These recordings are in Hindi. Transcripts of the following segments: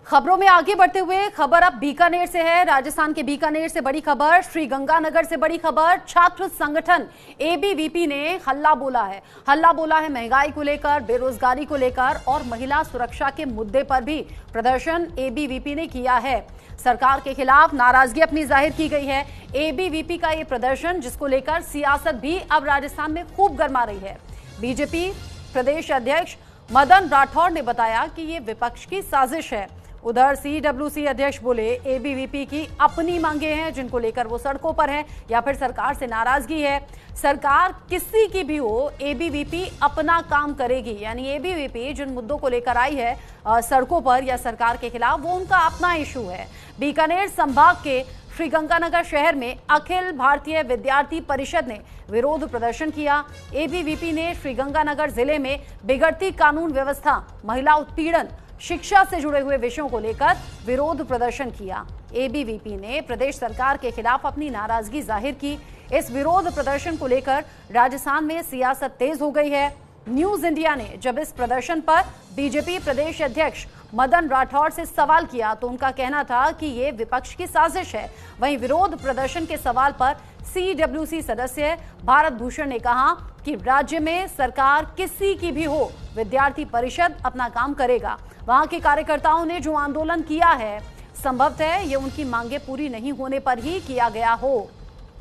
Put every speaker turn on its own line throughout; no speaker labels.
खबरों में आगे बढ़ते हुए खबर अब बीकानेर से है। राजस्थान के बीकानेर से बड़ी खबर, श्रीगंगानगर से बड़ी खबर। छात्र संगठन एबीवीपी ने हल्ला बोला है महंगाई को लेकर, बेरोजगारी को लेकर और महिला सुरक्षा के मुद्दे पर भी प्रदर्शन एबीवीपी ने किया है। सरकार के खिलाफ नाराजगी अपनी जाहिर की गई है। एबीवीपी का ये प्रदर्शन, जिसको लेकर सियासत भी अब राजस्थान में खूब गर्मा रही है। बीजेपी प्रदेश अध्यक्ष मदन राठौड़ ने बताया कि ये विपक्ष की साजिश है। उधर सीडब्ल्यूसी अध्यक्ष बोले एबीवीपी की अपनी मांगे हैं जिनको लेकर वो सड़कों पर हैं, या फिर सरकार से नाराजगी है। सरकार किसी की भी हो, एबीवीपी अपना काम करेगी। यानी एबीवीपी जिन मुद्दों को लेकर आई है सड़कों पर या सरकार के खिलाफ, वो उनका अपना इशू है। बीकानेर संभाग के श्रीगंगानगर शहर में अखिल भारतीय विद्यार्थी परिषद ने विरोध प्रदर्शन किया। एबीवीपी ने श्रीगंगानगर जिले में बिगड़ती कानून व्यवस्था, महिला उत्पीड़न, शिक्षा से जुड़े हुए विषयों को लेकर विरोध प्रदर्शन किया। एबीवीपी ने प्रदेश सरकार के खिलाफ अपनी नाराजगी जाहिर की। इस विरोध प्रदर्शन को लेकर राजस्थान में सियासत तेज हो गई है। न्यूज इंडिया ने जब इस प्रदर्शन पर बीजेपी प्रदेश अध्यक्ष मदन राठौड़ से सवाल किया तो उनका कहना था कि ये विपक्ष की साजिश है। वहीं विरोध प्रदर्शन के सवाल पर सीडब्ल्यूसी सदस्य भारत भूषण ने कहा कि राज्य में सरकार किसी की भी हो, विद्यार्थी परिषद अपना काम करेगा। वहां के कार्यकर्ताओं ने जो आंदोलन किया है, संभवतः ये उनकी मांगे पूरी नहीं होने पर ही किया गया हो।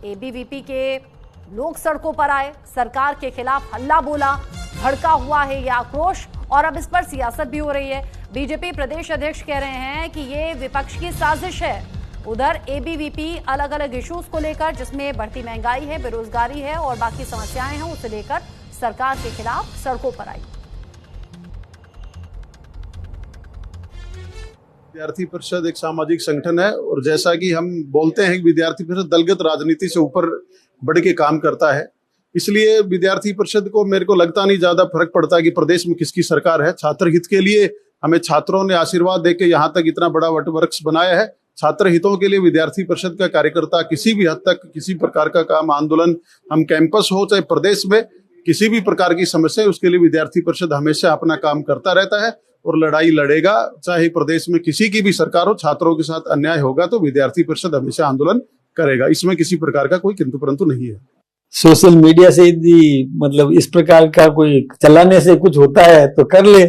एबीवीपी के लोग सड़कों पर आए, सरकार के खिलाफ हल्ला बोला, भड़का हुआ है यह आक्रोश और अब इस पर सियासत भी हो रही है। बीजेपी प्रदेश अध्यक्ष कह रहे हैं कि ये विपक्ष की साजिश है। उधर एबीवीपी अलग अलग इश्यूज को लेकर, जिसमें बढ़ती महंगाई है, बेरोजगारी है और बाकी समस्याएं हैं, उसे लेकर सरकार के खिलाफ सड़कों पर आई।
विद्यार्थी परिषद एक सामाजिक संगठन है और जैसा कि हम बोलते हैं कि विद्यार्थी परिषद दलगत राजनीति से ऊपर बढ़ के काम करता है, इसलिए विद्यार्थी परिषद को मेरे को लगता नहीं ज्यादा फर्क पड़ता कि प्रदेश में किसकी सरकार है। छात्र हित के लिए हमें छात्रों ने आशीर्वाद देके यहाँ तक इतना बड़ा वटवृक्ष बनाया है। छात्र हितों के लिए विद्यार्थी परिषद का कार्यकर्ता किसी भी हद तक किसी प्रकार का काम, आंदोलन, हम कैंपस हो चाहे प्रदेश में किसी भी प्रकार की समस्या है, उसके लिए विद्यार्थी परिषद हमेशा अपना काम करता रहता है और लड़ाई लड़ेगा। चाहे प्रदेश में किसी की भी सरकार हो, छात्रों के साथ अन्याय होगा तो विद्यार्थी परिषद हमेशा आंदोलन करेगा। इसमें किसी प्रकार का कोई किंतु परंतु नहीं है।
सोशल मीडिया से यदि मतलब इस प्रकार का कोई चलाने से कुछ होता है तो कर ले।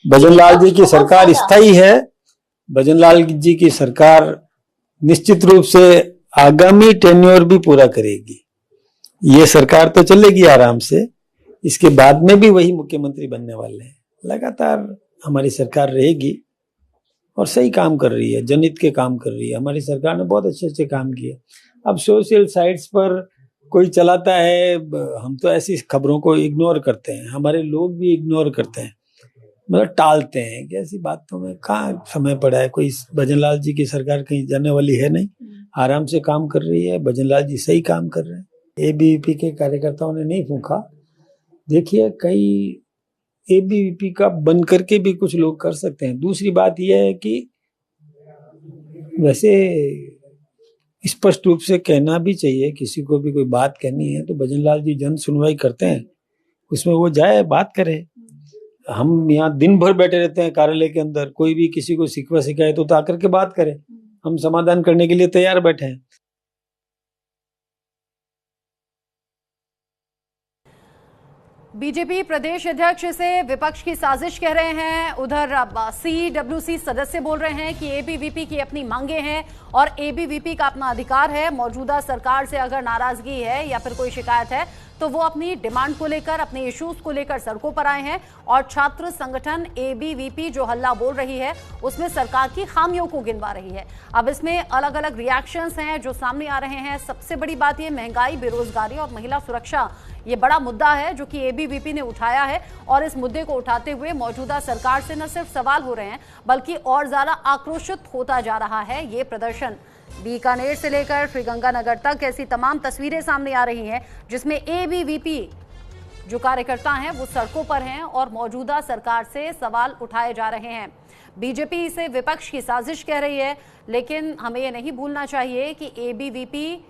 भजनलाल जी की सरकार स्थायी है। भजनलाल जी की सरकार निश्चित रूप से आगामी टेन्योर भी पूरा करेगी। ये सरकार तो चलेगी आराम से, इसके बाद में भी वही मुख्यमंत्री बनने वाले हैं। लगातार हमारी सरकार रहेगी और सही काम कर रही है, जनहित के काम कर रही है। हमारी सरकार ने बहुत अच्छे अच्छे काम किए। अब सोशल साइट्स पर कोई चलाता है, हम तो ऐसी खबरों को इग्नोर करते हैं, हमारे लोग भी इग्नोर करते हैं, मतलब टालते हैं कि ऐसी बातों में कहाँ समय पड़ा है। कोई भजनलाल जी की सरकार कहीं जाने वाली है नहीं, आराम से काम कर रही है। भजनलाल जी सही काम कर रहे हैं। एबीवीपी के कार्यकर्ताओं ने नहीं फूंका। देखिए, कई एबीवीपी का बन करके भी कुछ लोग कर सकते हैं। दूसरी बात यह है कि वैसे स्पष्ट रूप से कहना भी चाहिए, किसी को भी कोई बात कहनी है तो भजनलाल जी जन सुनवाई करते हैं, उसमें वो जाए बात करे। हम यहाँ दिन भर बैठे रहते हैं कार्यालय के अंदर, कोई भी किसी को शिकवा शिकायत तो आकर के बात करे, हम समाधान करने के लिए तैयार बैठे हैं।
बीजेपी प्रदेश अध्यक्ष इसे विपक्ष की साजिश कह रहे हैं। उधर सीडब्ल्यूसी सदस्य बोल रहे हैं कि एबीवीपी की अपनी मांगे हैं और एबीवीपी का अपना अधिकार है। मौजूदा सरकार से अगर नाराजगी है या फिर कोई शिकायत है तो वो अपनी डिमांड को लेकर, अपने इश्यूज को लेकर सड़कों पर आए हैं। और छात्र संगठन एबीवीपी जो हल्ला बोल रही है उसमें सरकार की खामियों को गिनवा रही है। अब इसमें अलग अलग रिएक्शंस हैं जो सामने आ रहे हैं। सबसे बड़ी बात ये महंगाई, बेरोजगारी और महिला सुरक्षा, ये बड़ा मुद्दा है जो कि एबीवीपी ने उठाया है। और इस मुद्दे को उठाते हुए मौजूदा सरकार से न सिर्फ सवाल हो रहे हैं बल्कि और ज्यादा आक्रोशित होता जा रहा है ये प्रदर्शन। बीकानेर से लेकर श्रीगंगानगर तक ऐसी तमाम तस्वीरें सामने आ रही हैं जिसमें एबीवीपी जो कार्यकर्ता हैं वो सड़कों पर हैं और मौजूदा सरकार से सवाल उठाए जा रहे हैं। बीजेपी इसे विपक्ष की साजिश कह रही है, लेकिन हमें ये नहीं भूलना चाहिए कि एबीवीपी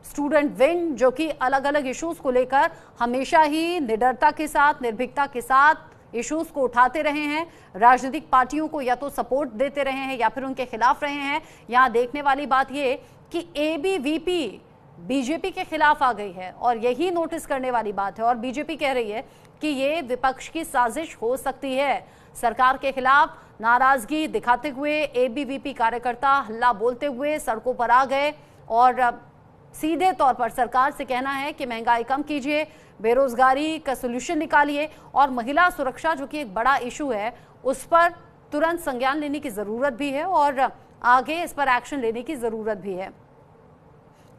स्टूडेंट विंग, जो कि अलग अलग इश्यूज को लेकर हमेशा ही निडरता के साथ, निर्भीकता के साथ इश्यूज को उठाते रहे हैं, राजनीतिक पार्टियों को या तो सपोर्ट देते रहे हैं या फिर उनके खिलाफ रहे हैं। यहाँ देखने वाली बात ये कि एबीवीपी बीजेपी के खिलाफ आ गई है और यही नोटिस करने वाली बात है। और बीजेपी कह रही है कि ये विपक्ष की साजिश हो सकती है। सरकार के खिलाफ नाराजगी दिखाते हुए एबीवीपी कार्यकर्ता हल्ला बोलते हुए सड़कों पर आ गए और सीधे तौर पर सरकार से कहना है कि महंगाई कम कीजिए, बेरोजगारी का सोल्यूशन निकालिए और महिला सुरक्षा जो कि एक बड़ा इशू है उस पर तुरंत संज्ञान लेने की जरूरत भी है और आगे इस पर एक्शन लेने की जरूरत भी है।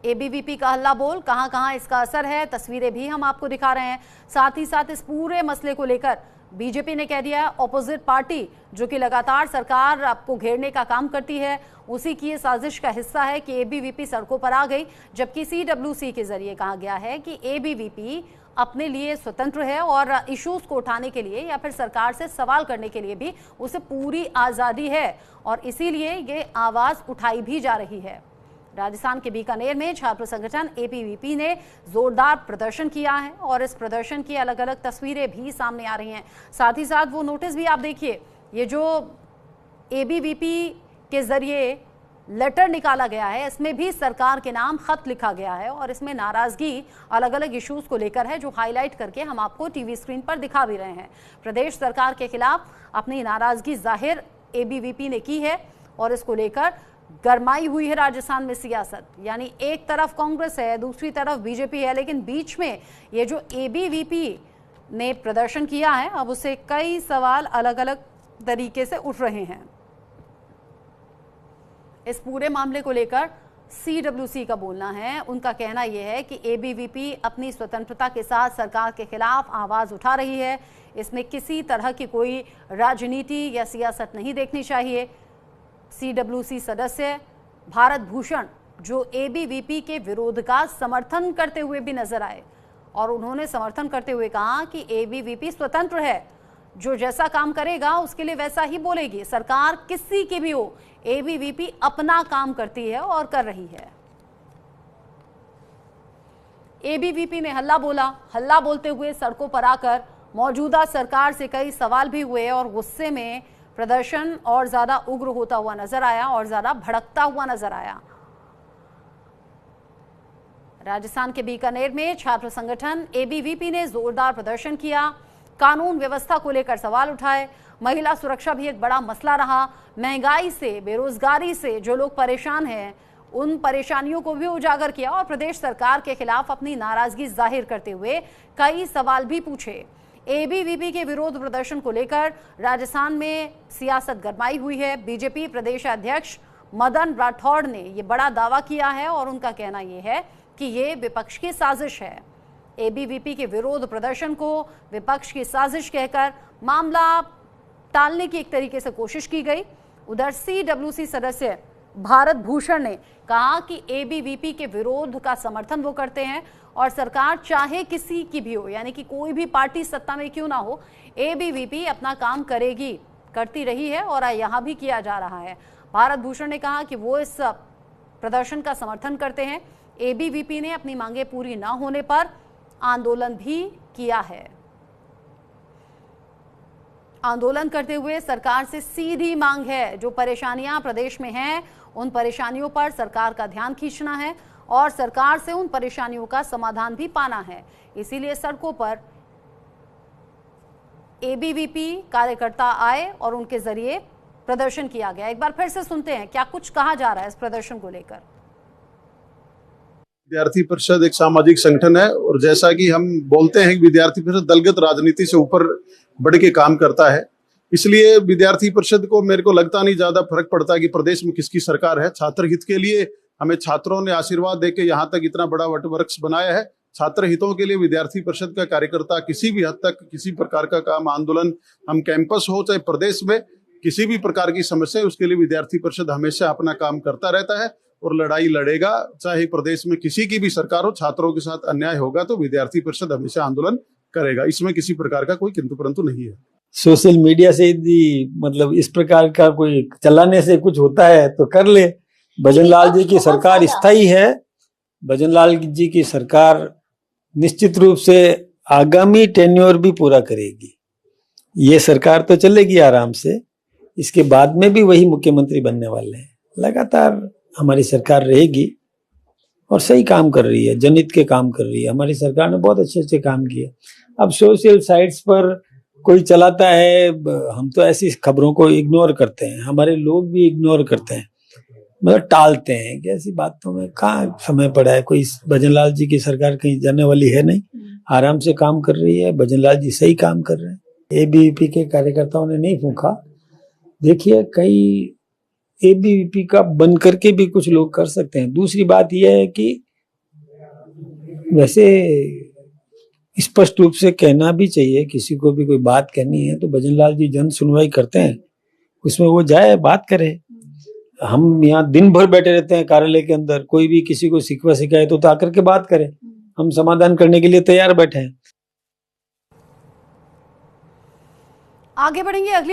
एबीवीपी का हल्ला बोल, कहां कहां इसका असर है, तस्वीरें भी हम आपको दिखा रहे हैं। साथ ही साथ इस पूरे मसले को लेकर बीजेपी ने कह दिया ऑपोजिट पार्टी जो कि लगातार सरकार आपको घेरने का काम करती है, उसी की ये साजिश का हिस्सा है कि एबीवीपी सड़कों पर आ गई। जबकि सीडब्ल्यूसी के जरिए कहा गया है कि एबीवीपी अपने लिए स्वतंत्र है और इश्यूज को उठाने के लिए या फिर सरकार से सवाल करने के लिए भी उसे पूरी आजादी है और इसीलिए ये आवाज उठाई भी जा रही है। राजस्थान के बीकानेर में छात्र संगठन एबीवीपी ने जोरदार प्रदर्शन किया है और इस प्रदर्शन की अलग अलग तस्वीरें भी सामने आ रही हैं। साथ ही साथ वो नोटिस भी आप देखिए, ये जो एबीवीपी के जरिए लेटर निकाला गया है इसमें भी सरकार के नाम खत लिखा गया है और इसमें नाराजगी अलग अलग इश्यूज को लेकर है जो हाईलाइट करके हम आपको टीवी स्क्रीन पर दिखा भी रहे हैं। प्रदेश सरकार के खिलाफ अपनी नाराजगी जाहिर एबीवीपी ने की है और इसको लेकर गरमाई हुई है राजस्थान में सियासत। यानी एक तरफ कांग्रेस है, दूसरी तरफ बीजेपी है, लेकिन बीच में ये जो एबीवीपी ने प्रदर्शन किया है अब उसे कई सवाल अलग अलग तरीके से उठ रहे हैं। इस पूरे मामले को लेकर सीडब्ल्यूसी का बोलना है, उनका कहना यह है कि एबीवीपी अपनी स्वतंत्रता के साथ सरकार के खिलाफ आवाज उठा रही है, इसमें किसी तरह की कोई राजनीति या सियासत नहीं देखनी चाहिए। सीडब्ल्यूसी सदस्य भारत भूषण जो एबीवीपी के विरोध का समर्थन करते हुए भी नजर आए और उन्होंने समर्थन करते हुए कहा कि एबीवीपी स्वतंत्र है, जो जैसा काम करेगा उसके लिए वैसा ही बोलेगी, सरकार किसी की भी हो एबीवीपी अपना काम करती है और कर रही है। एबीवीपी ने हल्ला बोला, हल्ला बोलते हुए सड़कों पर आकर मौजूदा सरकार से कई सवाल भी हुए और गुस्से में प्रदर्शन और ज्यादा उग्र होता हुआ नजर आया और ज्यादा भड़कता हुआ नजर आया। राजस्थान के बीकानेर में छात्र संगठन एबीवीपी ने जोरदार प्रदर्शन किया, कानून व्यवस्था को लेकर सवाल उठाए, महिला सुरक्षा भी एक बड़ा मसला रहा, महंगाई से, बेरोजगारी से जो लोग परेशान हैं उन परेशानियों को भी उजागर किया और प्रदेश सरकार के खिलाफ अपनी नाराजगी जाहिर करते हुए कई सवाल भी पूछे। एबीवीपी के विरोध प्रदर्शन को लेकर राजस्थान में सियासत गरमाई हुई है। बीजेपी प्रदेश अध्यक्ष मदन राठौड़ ने यह बड़ा दावा किया है और उनका कहना यह है कि ये विपक्ष की साजिश है। एबीवीपी के विरोध प्रदर्शन को विपक्ष की साजिश कहकर मामला टालने की एक तरीके से कोशिश की गई। उधर सीडब्ल्यूसी सदस्य भारत भूषण ने कहा कि एबीवीपी के विरोध का समर्थन वो करते हैं और सरकार चाहे किसी की भी हो, यानी कि कोई भी पार्टी सत्ता में क्यों ना हो, एबीवीपी अपना काम करेगी, करती रही है और यहां भी किया जा रहा है। भारत भूषण ने कहा कि वो इस प्रदर्शन का समर्थन करते हैं। एबीवीपी ने अपनी मांगे पूरी न होने पर आंदोलन भी किया है। आंदोलन करते हुए सरकार से सीधी मांग है, जो परेशानियां प्रदेश में हैं उन परेशानियों पर सरकार का ध्यान खींचना है और सरकार से उन परेशानियों का समाधान भी पाना है। इसीलिए सड़कों पर एबीवीपी कार्यकर्ता आए और उनके जरिए प्रदर्शन किया गया। एक बार फिर से सुनते हैं क्या कुछ कहा जा रहा है इस प्रदर्शन को लेकर।
विद्यार्थी परिषद एक सामाजिक संगठन है और जैसा कि हम बोलते हैं कि विद्यार्थी परिषद दलगत राजनीति से ऊपर बढ़ के काम करता है, इसलिए विद्यार्थी परिषद को मेरे को लगता नहीं ज्यादा फर्क पड़ता कि प्रदेश में किसकी सरकार है। छात्र हित के लिए हमें छात्रों ने आशीर्वाद देके यहाँ तक इतना बड़ा वटवृक्ष बनाया है। छात्र हितों के लिए विद्यार्थी परिषद का कार्यकर्ता किसी भी हद तक किसी प्रकार का काम, आंदोलन, हम कैंपस हो चाहे प्रदेश में किसी भी प्रकार की समस्या है, उसके लिए विद्यार्थी परिषद हमेशा अपना काम करता रहता है और लड़ाई लड़ेगा। चाहे प्रदेश में किसी की भी सरकार हो, छात्रों के साथ अन्याय होगा तो विद्यार्थी परिषद हमेशा आंदोलन करेगा। इसमें किसी प्रकार का कोई किंतु परंतु नहीं है।
सोशल मीडिया से यदि मतलब इस प्रकार का कोई चलाने से कुछ होता है तो कर ले। भजनलाल जी की सरकार स्थायी है। भजनलाल जी की सरकार निश्चित रूप से आगामी टेन्योर भी पूरा करेगी ये सरकार तो चलेगी आराम से, इसके बाद में भी वही मुख्यमंत्री बनने वाले हैं। लगातार हमारी सरकार रहेगी और सही काम कर रही है, जनहित के काम कर रही है। हमारी सरकार ने बहुत अच्छे अच्छे काम किए। अब सोशल साइट्स पर कोई चलाता है, हम तो ऐसी खबरों को इग्नोर करते हैं, हमारे लोग भी इग्नोर करते हैं, मतलब टालते हैं कि ऐसी बातों में कहाँ समय पड़ा है। कोई भजनलाल जी की सरकार कहीं जाने वाली है नहीं, आराम से काम कर रही है। भजनलाल जी सही काम कर रहे हैं। एबीवीपी के कार्यकर्ताओं ने नहीं फूंका। देखिए, कई एबीवीपी का बन करके भी कुछ लोग कर सकते हैं। दूसरी बात यह है कि वैसे स्पष्ट रूप से कहना भी चाहिए, किसी को भी कोई बात कहनी है तो भजनलाल जी जन सुनवाई करते हैं, उसमें वो जाए बात करे। हम यहाँ दिन भर बैठे रहते हैं कार्यालय के अंदर, कोई भी किसी को शिकवा शिकायत तो आकर के बात करे, हम समाधान करने के लिए तैयार बैठे हैं।
आगे बढ़ेंगे अगली